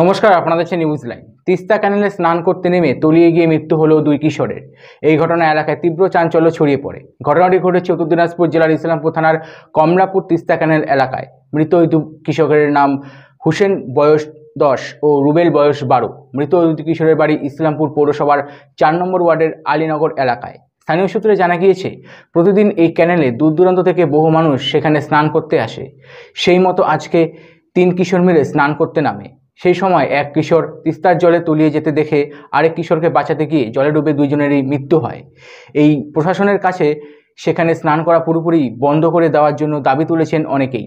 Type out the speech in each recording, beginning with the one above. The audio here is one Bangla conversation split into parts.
নমস্কার, আপনারা দেখছেন নিউজ লাইন। তিস্তা ক্যানেলে স্নান করতে নেমে তলিয়ে গিয়ে মৃত্যু হলো দুই কিশোরের। এই ঘটনা এলাকায় তীব্র চাঞ্চল্য ছড়িয়ে পড়ে। ঘটনাটি ঘটেছে উত্তর দিনাজপুর জেলার ইসলামপুর থানার কমলাপুর তিস্তা ক্যানেল এলাকায়। মৃত ওই দুই কিশোরের নাম হুসেন, বয়স 10 ও রুবেল, বয়স 12। মৃত ওই দুই কিশোরের বাড়ি ইসলামপুর পৌরসভার 4 নম্বর ওয়ার্ডের আলীনগর এলাকায়। স্থানীয় সূত্রে জানা গিয়েছে, প্রতিদিন এই ক্যানেলে দূর দূরান্ত থেকে বহু মানুষ সেখানে স্নান করতে আসে। সেই মতো আজকে 3 কিশোর মিলে স্নান করতে নামে। সেই সময় এক কিশোর তিস্তার জলে তলিয়ে যেতে দেখে আরেক কিশোরকে বাঁচাতে গিয়ে জলে ডুবে দুইজনেরই মৃত্যু হয়। এই প্রশাসনের কাছে সেখানে স্নান করা পুরোপুরি বন্ধ করে দেওয়ার জন্য দাবি তুলেছেন অনেকেই।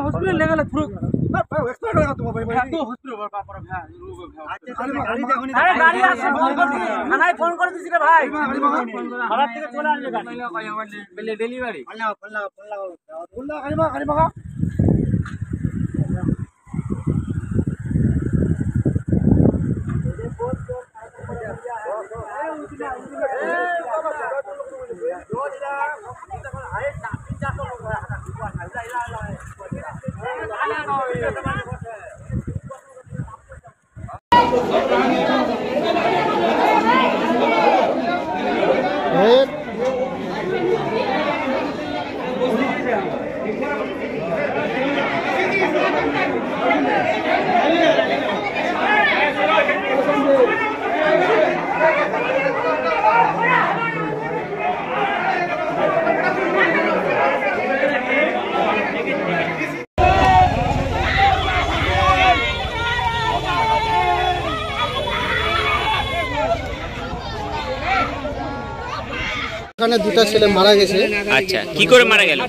हॉस्पिटल ले गए थ्रू एक्सपर्ट होगा तुम भाई तो हॉस्पिटल पर भाई अरे गाड़ी आ फोन कर दी थानाয় फोन कर দিছি রে ভাই ভাড়া থেকে চলে আসবে গাড়ি ডেলিভারি ফোন লাগা গাড়ি মাগা এখানে দুটো ছেলে মারা গেছে। আচ্ছা, কি করে মারা গেল?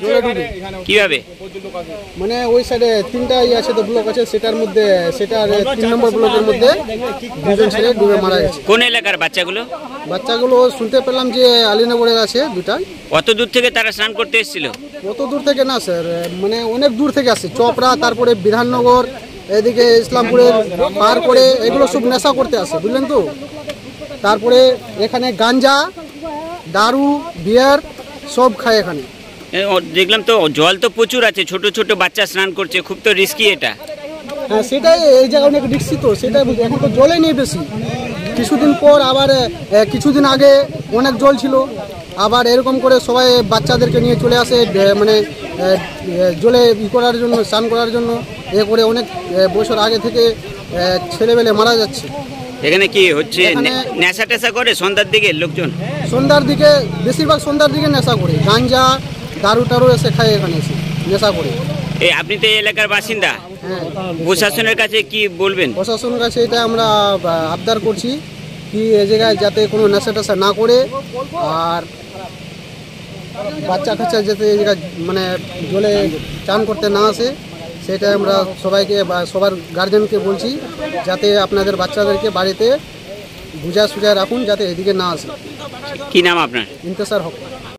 কিভাবে? মানে ওই সাইডে 3টা আছে তো ব্লক আছে, সেটার মধ্যে সেটার 3 নম্বর ব্লকের মধ্যে দুজন ছেলে ডুবে মারা গেছে। কোন এলাকার বাচ্চাগুলো? বাচ্চাগুলো শুনতে পেলাম যে আলীনগরের আছে দুটা। কত দূর থেকে তারা স্নান করতে এসেছিল? কত দূর থেকে না স্যার, মানে অনেক দূর থেকে আসছে। চপড়া, তারপরে বিধাননগর, এদিকে ইসলামপুরের পার করে এগুলো সব নেশা করতে আসে, বুঝলেন তো। তারপরে এখানে গাঞ্জা, দারু, বিয়ার সব খায় এখানে। দেখলাম তো জল তো প্রচুর আছে, ছোট ছোট বাচ্চা স্নান করছে, খুব তো রিস্কি এটা। হ্যাঁ, সেটাই, এই জায়গা অনেক রিস্কি তো, সেটাই। এখন তো জলে নেই বেশি। কিছুদিন পর আবার কিছুদিন আগে অনেক জল ছিল, আবার এরকম করে সবাই বাচ্চাদেরকে নিয়ে চলে আসে, মানে জলে করার জন্য, স্নান করার জন্য। এ করে অনেক বছর আগে থেকে ছেলেবেলে মারা যাচ্ছে। এখানে কি হচ্ছে, নেশা টেশা করে সন্ধ্যার দিকে লোকজন? সন্ধ্যার দিকে, বেশিরভাগ সন্ধ্যার দিকে নেশা করে, গাঞ্জা দারু টারু এসে খায় এখানে, এসে নেশা করে। এই আপনি তো এই এলাকার বাসিন্দা, হ্যাঁ। প্রশাসনের কাছে কি বলবেন? প্রশাসনের কাছে এটা আমরা আবদার করছি কি এ জায়গায় যাতে কোনো নেশা টেশা না করে, আর বাচ্চা কাচ্চা যাতে এই জায়গায় মানে জলে চান করতে না আসে, সেটা আমরা সবাইকে বা সবার গার্জেনকে বলছি, যাতে আপনাদের বাচ্চাদেরকে বাড়িতে বুঝা সুঝা রাখুন, যাতে এদিকে না আসে। কি নাম আপনার? ইন্তেসার হক।